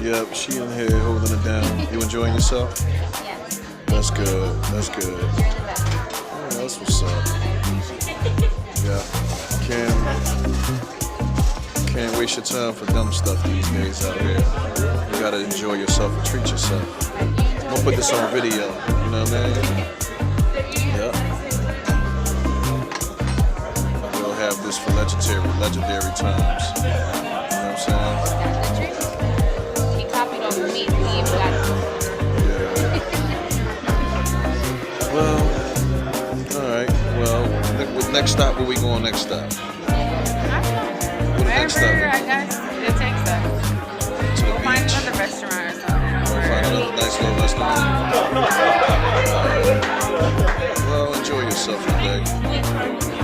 Yep, she in here holding it down. You enjoying yourself? Yes. That's good. That's good. Yeah, that's what's up. Yeah. Can't waste your time for dumb stuff these days out here. You gotta enjoy yourself and treat yourself. I'm gonna put this on video. You know what I mean? Yeah. I will have this for legendary times. You know what I'm saying? He copied over me. He even got it. Yeah. Well, all right. Well, next stop. Where we going next stop? Wherever, I guess it takes us. To the We'll find beach. another restaurant or something. We'll find another nice little restaurant. Well, enjoy yourself today.